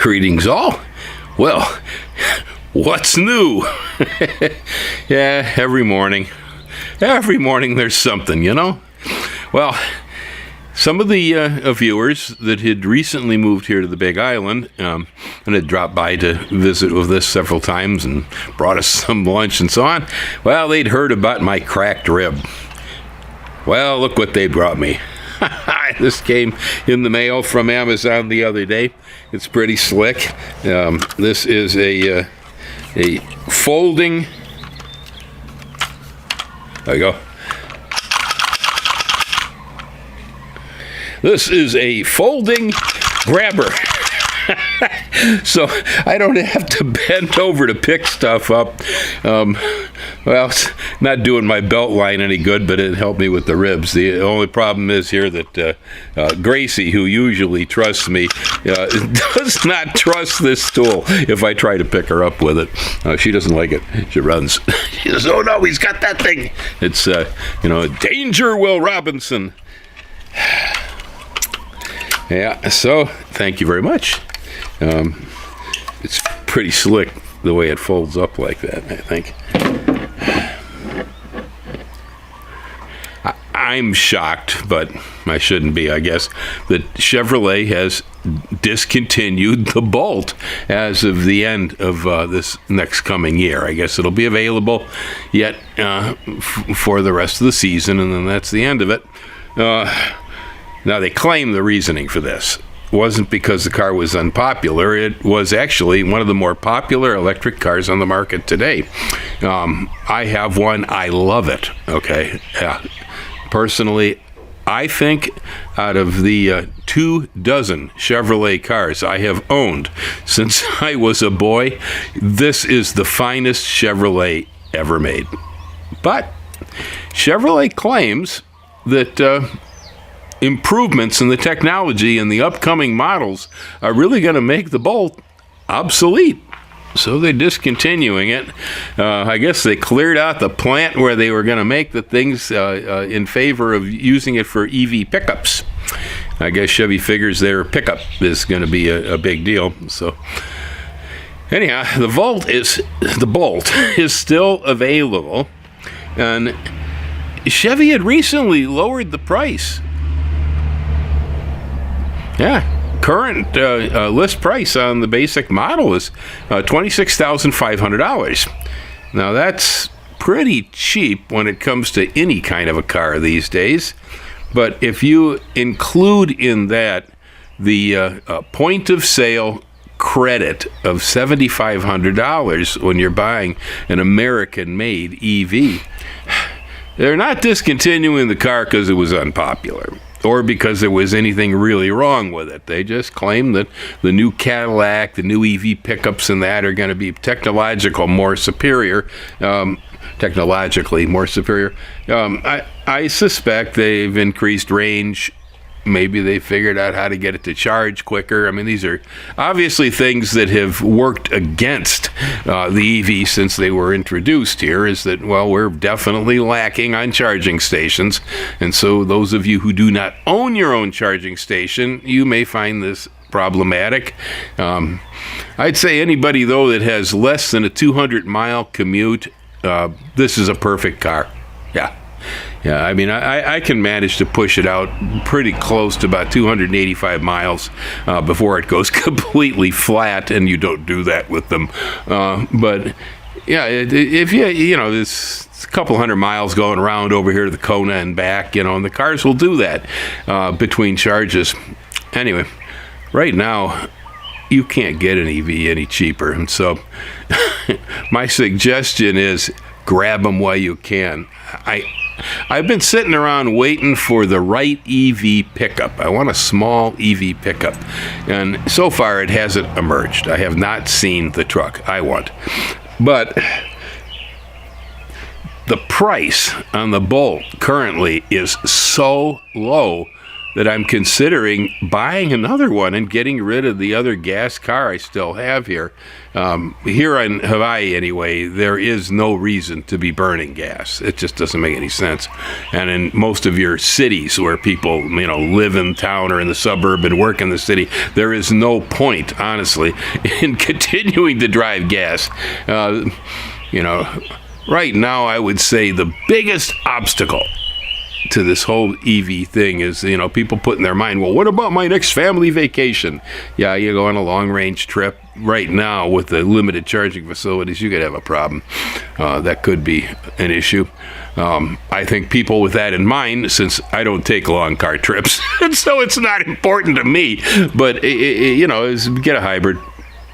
Greetings all. Well, what's new? Yeah, every morning there's something, you know? Well, some of the viewers that had recently moved here to the Big Island and had dropped by to visit with us several times and brought us some lunch and so on, well, they'd heard about my cracked rib. Well, look what they brought me. This came in the mail from Amazon the other day. It's pretty slick. This is a folding. There you go. This is a folding grabber. So I don't have to bend over to pick stuff up. Well, it's not doing my belt line any good, but it helped me with the ribs. The only problem is here that Gracie, who usually trusts me, does not trust this tool if I try to pick her up with it. She doesn't like it. She runs. She says, "Oh no, he's got that thing." It's, danger, Will Robinson. Yeah, so thank you very much. It's pretty slick the way it folds up like that, I think. I'm shocked, but I shouldn't be, I guess, that Chevrolet has discontinued the Bolt as of the end of this next coming year. I guess it'll be available yet for the rest of the season, and then that's the end of it. Now, they claim the reasoning for this wasn't because the car was unpopular. It was actually one of the more popular electric cars on the market today. I have one. I love it. Okay. Personally, I think out of the 24 Chevrolet cars I have owned since I was a boy, this is the finest Chevrolet ever made. But Chevrolet claims that improvements in the technology and the upcoming models are really going to make the Bolt obsolete. So they're discontinuing it. I guess they cleared out the plant where they were going to make the things in favor of using it for EV pickups. I guess Chevy figures their pickup is going to be a big deal. So anyhow, the Bolt is still available, and Chevy had recently lowered the price. Yeah, current list price on the basic model is $26,500. Now, that's pretty cheap when it comes to any kind of a car these days. But if you include in that the point of sale credit of $7,500 when you're buying an American-made EV, they're not discontinuing the car because it was unpopular or because there was anything really wrong with it. They just claim that the new Cadillac, the new EV pickups and that are going to be technologically more superior. I suspect they've increased range. Maybe they figured out how to get it to charge quicker. I mean, these are obviously things that have worked against the EV since they were introduced here, is that, well, we're definitely lacking on charging stations. And so those of you who do not own your own charging station, you may find this problematic. I'd say anybody, though, that has less than a 200-mile commute, this is a perfect car. Yeah, I mean, I can manage to push it out pretty close to about 285 miles before it goes completely flat, and you don't do that with them. But, yeah, if there's a couple hundred miles going around over here to the Kona and back, and the cars will do that between charges. Anyway, right now, you can't get an EV any cheaper, and so my suggestion is grab them while you can. I've been sitting around waiting for the right EV pickup. I want a small EV pickup, and so far it hasn't emerged. I have not seen the truck I want. But the price on the Bolt currently is so low that I'm considering buying another one and getting rid of the other gas car I still have here. Here in Hawaii, anyway, there is no reason to be burning gas. It just doesn't make any sense. And in most of your cities where people, live in town or in the suburb and work in the city, there is no point, honestly, in continuing to drive gas. Right now, I would say the biggest obstacle to this whole EV thing is, people put in their mind, well, what about my next family vacation? Yeah, you go on a long-range trip. Right now, with the limited charging facilities, you could have a problem. That could be an issue. I think people with that in mind, since I don't take long car trips, and so it's not important to me, but, is get a hybrid.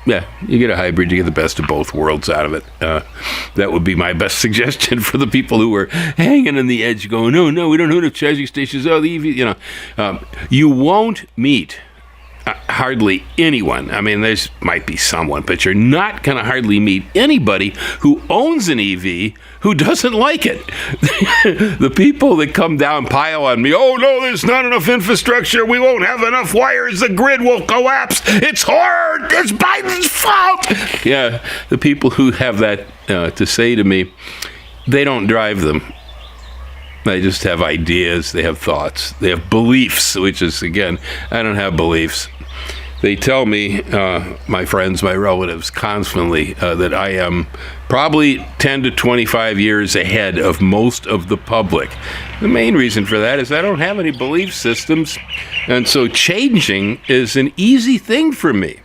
Yeah, you get a hybrid, you get the best of both worlds out of it. That would be my best suggestion for the people who are hanging on the edge going, no, we don't have enough charging stations. Oh, the EV, you won't meet hardly anyone. I mean, there's might be someone, but you're not going to hardly meet anybody who owns an EV who doesn't like it. The people that come down pile on me, oh no, there's not enough infrastructure, we won't have enough wires, the grid will collapse, it's horror, it's Biden's fault. Yeah, the people who have that to say to me, they don't drive them. They just have ideas, they have thoughts, they have beliefs, which is, again, I don't have beliefs. They tell me, my friends, my relatives, constantly that I am probably 10 to 25 years ahead of most of the public. The main reason for that is I don't have any belief systems, and so changing is an easy thing for me.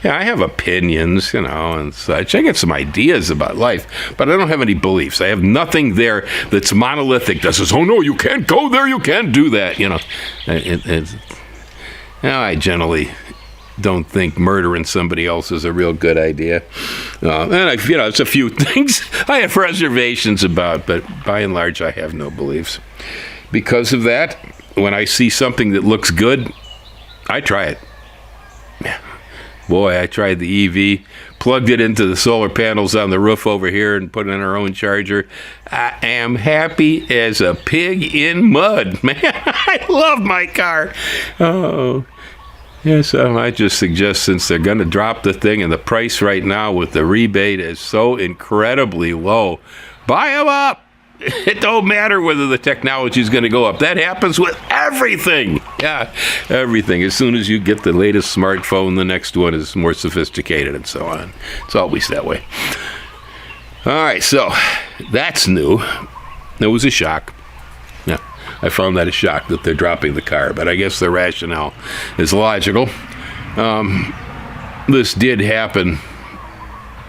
Yeah, I have opinions, and such. I get some ideas about life, but I don't have any beliefs. I have nothing there that's monolithic that says, oh no, you can't go there, you can't do that, I generally don't think murdering somebody else is a real good idea. And it's a few things I have reservations about, but by and large, I have no beliefs. Because of that, when I see something that looks good, I try it. Boy, I tried the EV, plugged it into the solar panels on the roof over here and put in our own charger. I am happy as a pig in mud, man. I love my car. Oh, yes, I just suggest, since they're going to drop the thing and the price right now with the rebate is so incredibly low, buy them up. It don't matter whether the technology is going to go up. That happens with everything. Yeah, everything. As soon as you get the latest smartphone, the next one is more sophisticated and so on. It's always that way. All right, so that's new. It was a shock. Yeah, I found that a shock that they're dropping the car, but I guess their rationale is logical. This did happen,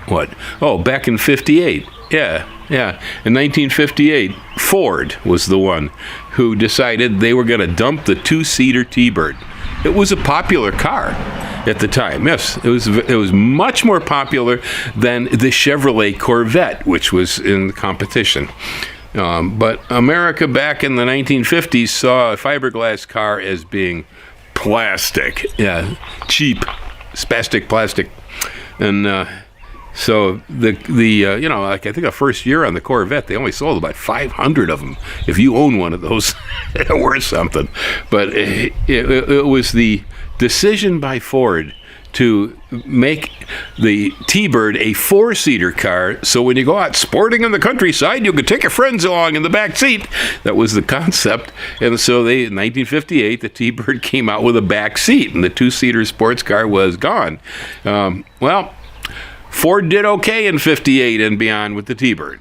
back in 58. Yeah. In 1958, Ford was the one who decided they were going to dump the two-seater T-Bird. It was a popular car at the time. Yes, it was much more popular than the Chevrolet Corvette, which was in the competition. But America back in the 1950s saw a fiberglass car as being plastic. Yeah, cheap, spastic plastic. And so I think the first year on the Corvette, they only sold about 500 of them. If you own one of those, they're worth something. But it was the decision by Ford to make the T-Bird a four-seater car, so when you go out sporting in the countryside, you could take your friends along in the back seat. That was the concept. And so in 1958, the T-Bird came out with a back seat, and the two-seater sports car was gone. Ford did okay in 58 and beyond with the T-Bird.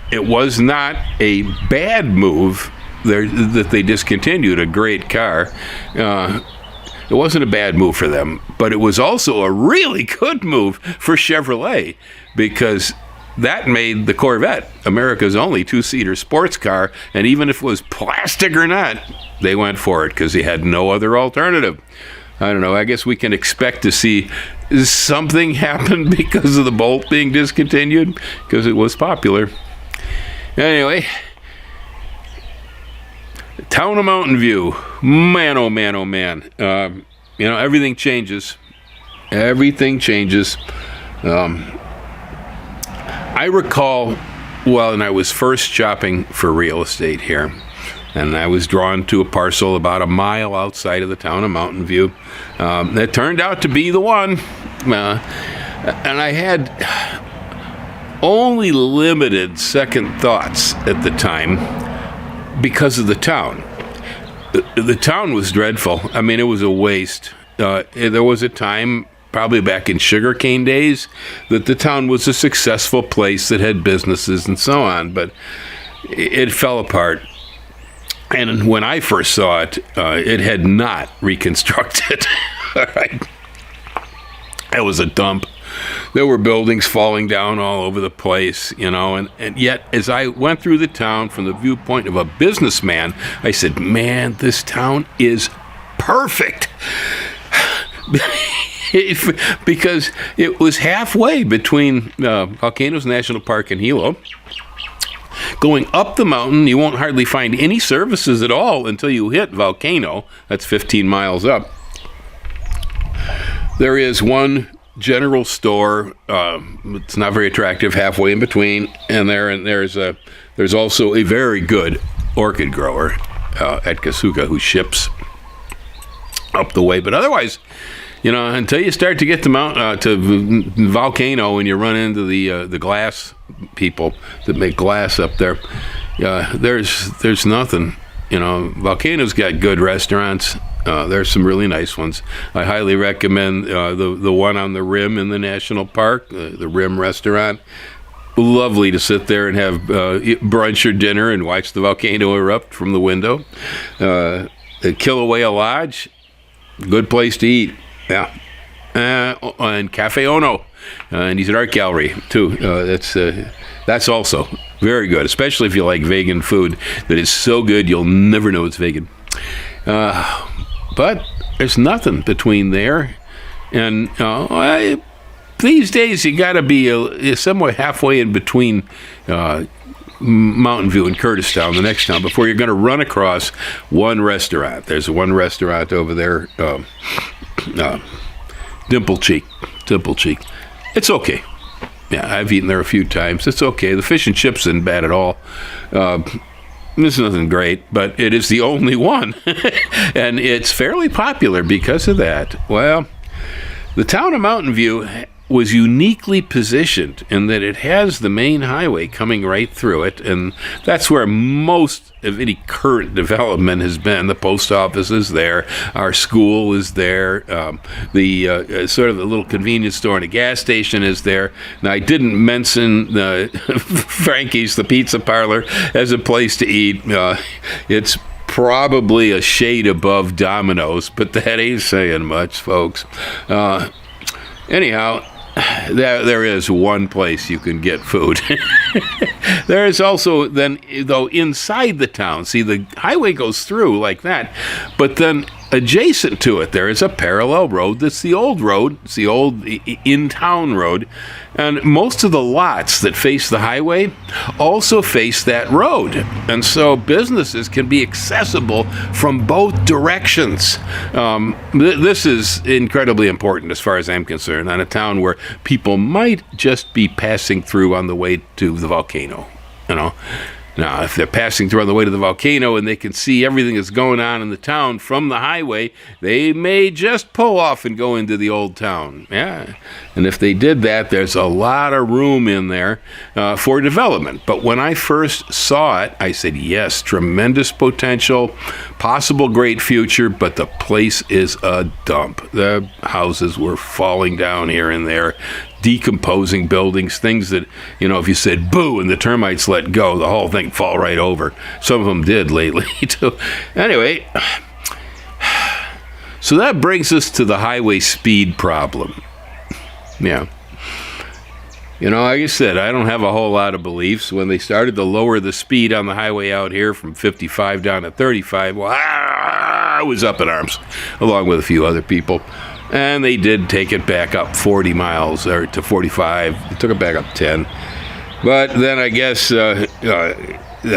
It was not a bad move that they discontinued a great car. It wasn't a bad move for them, but it was also a really good move for Chevrolet, because that made the Corvette America's only two-seater sports car, and even if it was plastic or not, they went for it because they had no other alternative. I don't know, I guess we can expect to see something happen because of the Bolt being discontinued, because it was popular. Anyway, town of Mountain View, man, oh man, oh man. Everything changes. Everything changes. I recall, when I was first shopping for real estate here, and I was drawn to a parcel about a mile outside of the town of Mountain View. That turned out to be the one, and I had only limited second thoughts at the time because of the town. The town was dreadful. I mean, it was a waste. There was a time, probably back in sugarcane days, that the town was a successful place that had businesses and so on, but it fell apart. And when I first saw it, it had not reconstructed. All right. It was a dump. There were buildings falling down all over the place, and yet as I went through the town from the viewpoint of a businessman, I said, man, this town is perfect. Because it was halfway between Volcanoes National Park and Hilo. Going up the mountain, you won't hardly find any services at all until you hit Volcano. That's 15 miles up. There is one general store. It's not very attractive, halfway in between, and there's also a very good orchid grower at Kasuga who ships up the way. But otherwise, until you start to get to Volcano and you run into the glass people that make glass up there, there's nothing. Volcano's got good restaurants. There's some really nice ones. I highly recommend the one on the Rim in the national park, the Rim restaurant. Lovely to sit there and have brunch or dinner and watch the volcano erupt from the window. The Kilauea Lodge, good place to eat. Yeah. And Cafe Ono, and he's an art gallery too. That's also very good, especially if you like vegan food. That is so good you'll never know it's vegan. But there's nothing between there, and these days you got to be somewhere halfway in between Mountain View and Curtistown, the next town, before you're going to run across one restaurant. There's one restaurant over there, Dimple Cheek. It's okay. Yeah, I've eaten there a few times. It's okay. The fish and chips isn't bad at all. This is nothing great, but it is the only one. And it's fairly popular because of that. Well, the town of Mountain View was uniquely positioned in that it has the main highway coming right through it, and that's where most of any current development has been. The post office is there, our school is there, the sort of the little convenience store and a gas station is there. Now, I didn't mention Frankie's, the pizza parlor, as a place to eat. It's probably a shade above Domino's, but that ain't saying much, folks. Anyhow, there is one place you can get food. There is also then, though, inside the town. See, the highway goes through like that, but then adjacent to it, there is a parallel road that's the old road. It's the old in-town road. And most of the lots that face the highway also face that road. And so businesses can be accessible from both directions. This is incredibly important as far as I'm concerned, on a town where people might just be passing through on the way to the volcano, Now, if they're passing through on the way to the volcano and they can see everything that's going on in the town from the highway, they may just pull off and go into the old town. Yeah. And if they did that, there's a lot of room in there for development. But when I first saw it, I said, yes, tremendous potential, possible great future, but the place is a dump. The houses were falling down here and there, decomposing buildings, things that, if you said boo and the termites let go, the whole thing fall right over. Some of them did lately, too. Anyway, so that brings us to the highway speed problem. Yeah. Like I said, I don't have a whole lot of beliefs. When they started to lower the speed on the highway out here from 55 down to 35, well, I was up in arms, along with a few other people. And they did take it back up 40 miles, or to 45. They took it back up 10. But then I guess the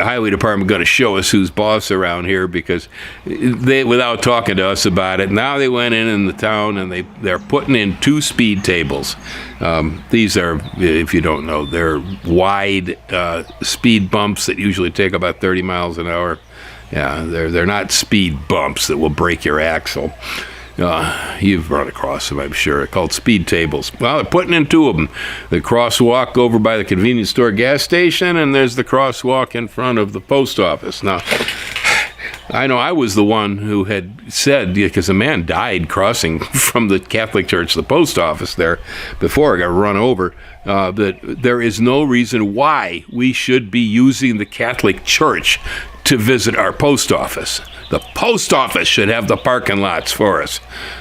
highway department going to show us who's boss around here, because they, without talking to us about it, now they went in the town and they're putting in 2 speed tables. These are, if you don't know, they're wide speed bumps that usually take about 30 miles an hour. Yeah, they're not speed bumps that will break your axle. You've run across them, I'm sure. They're called speed tables. Well, they're putting in two of them. The crosswalk over by the convenience store gas station, and there's the crosswalk in front of the post office. Now, I know I was the one who had said, because a man died crossing from the Catholic Church to the post office there before I got run over, that there is no reason why we should be using the Catholic Church to visit our post office. The post office should have the parking lots for us.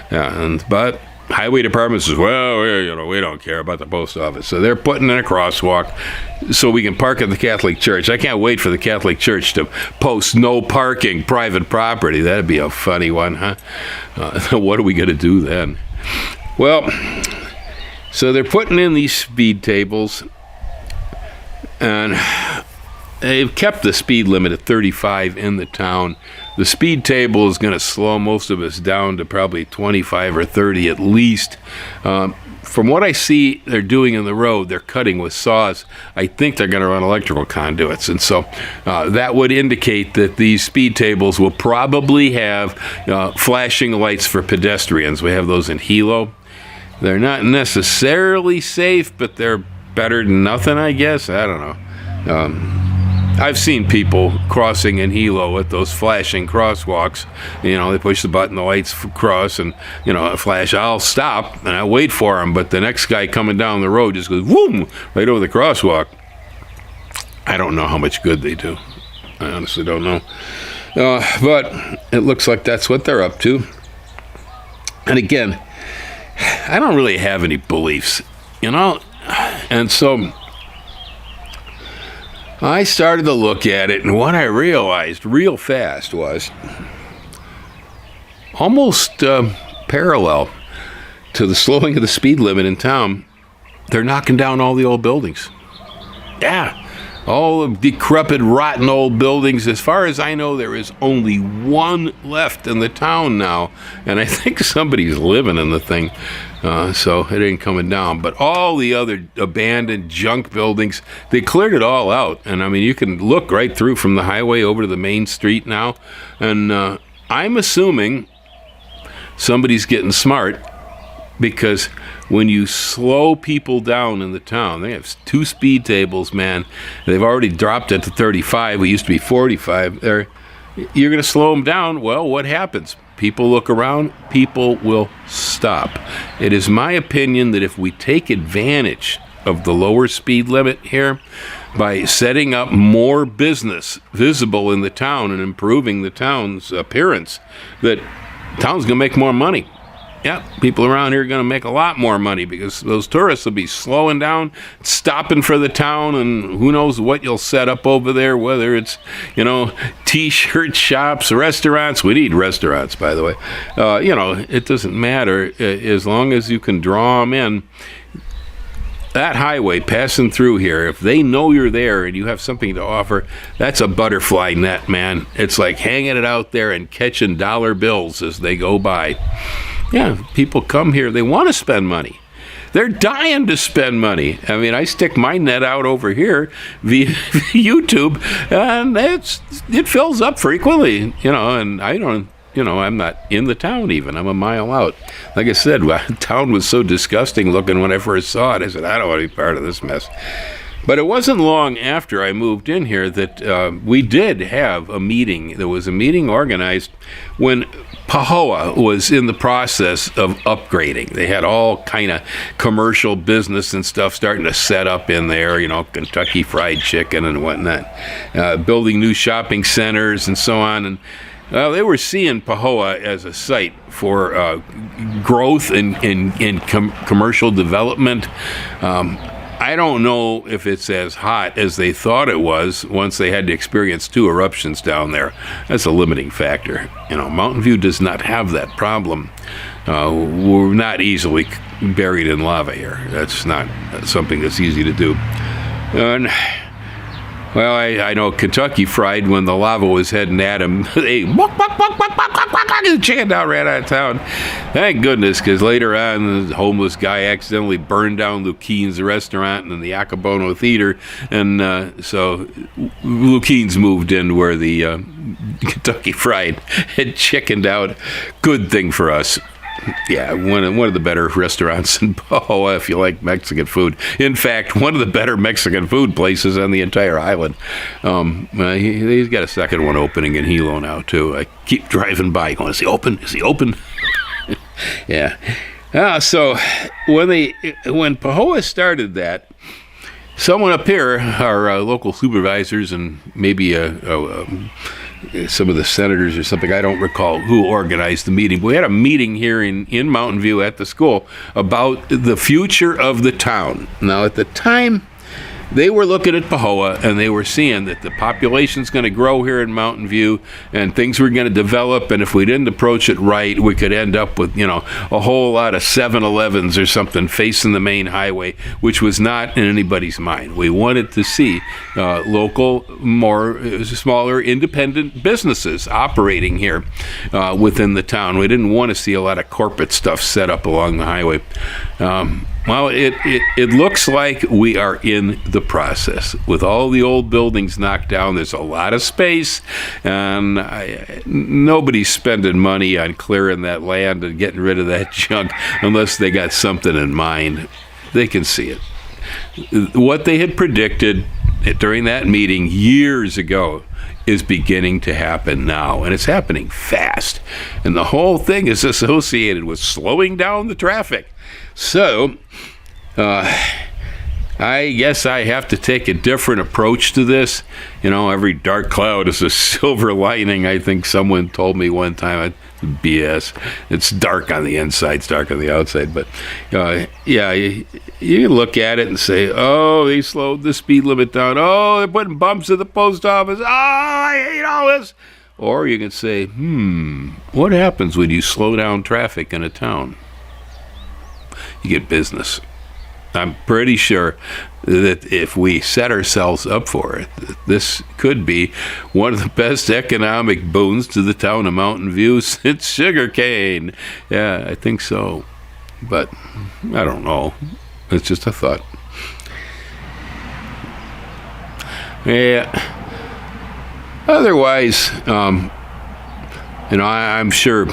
But highway department says, well, we don't care about the post office. So they're putting in a crosswalk so we can park at the Catholic Church. I can't wait for the Catholic Church to post no parking private property. That'd be a funny one, huh? What are we going to do then? Well, so they're putting in these speed tables, and they've kept the speed limit at 35 in the town. The speed table is going to slow most of us down to probably 25 or 30 at least. From what I see they're doing in the road, they're cutting with saws. I think they're going to run electrical conduits. And so that would indicate that these speed tables will probably have flashing lights for pedestrians. We have those in Hilo. They're not necessarily safe, but they're better than nothing, I guess. I don't know. I've seen people crossing in Hilo at those flashing crosswalks. They push the button, the lights cross, and, flash. I'll stop, and I wait for them, but the next guy coming down the road just goes, whoom, right over the crosswalk. I don't know how much good they do. I honestly don't know. But it looks like that's what they're up to. And again, I don't really have any beliefs, and so I started to look at it, and what I realized real fast was almost parallel to the slowing of the speed limit in town, they're knocking down all the old buildings. Yeah, all the decrepit, rotten old buildings. As far as I know, there is only one left in the town now, and I think somebody's living in the thing. So it ain't coming down. But all the other abandoned junk buildings, they cleared it all out. And I mean, you can look right through from the highway over to the main street now. And I'm assuming somebody's getting smart, because when you slow people down in the town, they have two speed tables, man. They've already dropped it to 35. We used to be 45. You're going to slow them down. Well, what happens? People look around, people will stop. It is my opinion that if we take advantage of the lower speed limit here by setting up more business visible in the town and improving the town's appearance, that the town's going to make more money. Yeah, people around here are going to make a lot more money, because those tourists will be slowing down, stopping for the town, and who knows what you'll set up over there, whether it's, T-shirt shops, restaurants. We need restaurants, by the way. It doesn't matter as long as you can draw them in. That highway passing through here, if they know you're there and you have something to offer, that's a butterfly net, man. It's like hanging it out there and catching dollar bills as they go by. Yeah, people come here, they want to spend money. They're dying to spend money. I mean, I stick my net out over here via YouTube, and it fills up frequently, and I don't, I'm not in the town even. I'm a mile out. Like I said, the town was so disgusting looking when I first saw it. I said, I don't want to be part of this mess. But it wasn't long after I moved in here that we did have a meeting. There was a meeting organized when Pahoa was in the process of upgrading. They had all kind of commercial business and stuff starting to set up in there, Kentucky Fried Chicken and whatnot, building new shopping centers and so on. And they were seeing Pahoa as a site for growth in commercial development. I don't know if it's as hot as they thought it was once they had to experience 2 eruptions down there. That's a limiting factor. Mountain View does not have that problem. We're not easily buried in lava here. That's not something that's easy to do. And, well, I know Kentucky Fried, when the lava was heading at them, they the chicken down ran out of town. Thank goodness, because later on, the homeless guy accidentally burned down Lukine's restaurant and the Accabono Theater, and so Lukine's moved in where the Kentucky Fried had chickened out. Good thing for us. Yeah, one of the better restaurants in Pahoa if you like Mexican food. In fact, one of the better Mexican food places on the entire island. He's got a second one opening in Hilo now, too. I keep driving by going, is he open? Is he open? Yeah. So when Pahoa started that, someone up here, our local supervisors and maybe some of the senators or something, I don't recall who organized the meeting. We had a meeting here in Mountain View at the school about the future of the town. Now, at the time, they were looking at Pahoa and they were seeing that the population's going to grow here in Mountain View and things were going to develop, and if we didn't approach it right, we could end up with, a whole lot of 7-Elevens or something facing the main highway, which was not in anybody's mind. We wanted to see local, smaller, independent businesses operating here within the town. We didn't want to see a lot of corporate stuff set up along the highway. Well, it looks like we are in the process. With all the old buildings knocked down, there's a lot of space, and nobody's spending money on clearing that land and getting rid of that junk unless they got something in mind. They can see it. What they had predicted during that meeting years ago is beginning to happen now, and it's happening fast. And the whole thing is associated with slowing down the traffic. So, I guess I have to take a different approach to this. Every dark cloud is a silver lining, I think someone told me one time. BS. It's dark on the inside, it's dark on the outside. But, you look at it and say, oh, they slowed the speed limit down. Oh, they're putting bumps at the post office. Oh, I hate all this. Or you can say, what happens when you slow down traffic in a town? You get business. I'm pretty sure that if we set ourselves up for it, this could be one of the best economic boons to the town of Mountain View since sugarcane. Yeah, I think so. But I don't know. It's just a thought. Yeah. Otherwise, I'm sure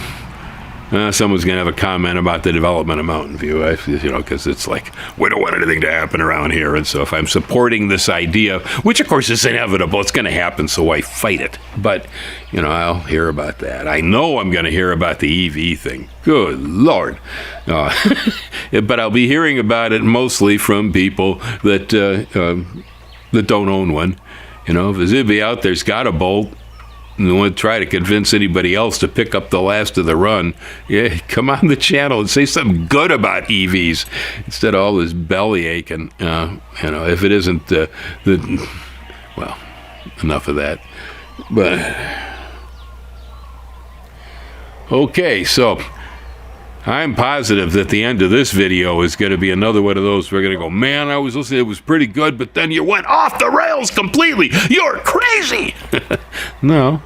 someone's going to have a comment about the development of Mountain View, because it's like, we don't want anything to happen around here. And so if I'm supporting this idea, which of course is inevitable, it's going to happen, so why fight it? But, I'll hear about that. I know I'm going to hear about the EV thing. Good Lord. But I'll be hearing about it mostly from people that don't own one. If there's anybody out there's got a Bolt, and they want to try to convince anybody else to pick up the last of the run, come on the channel and say something good about EVs instead of all this bellyache. And, if it isn't well, enough of that. But, okay, so I'm positive that the end of this video is going to be another one of those. We're going to go, man, I was listening, it was pretty good, but then you went off the rails completely. You're crazy. No.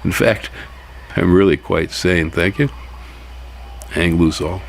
In fact, I'm really quite sane. Thank you. Hang loose all.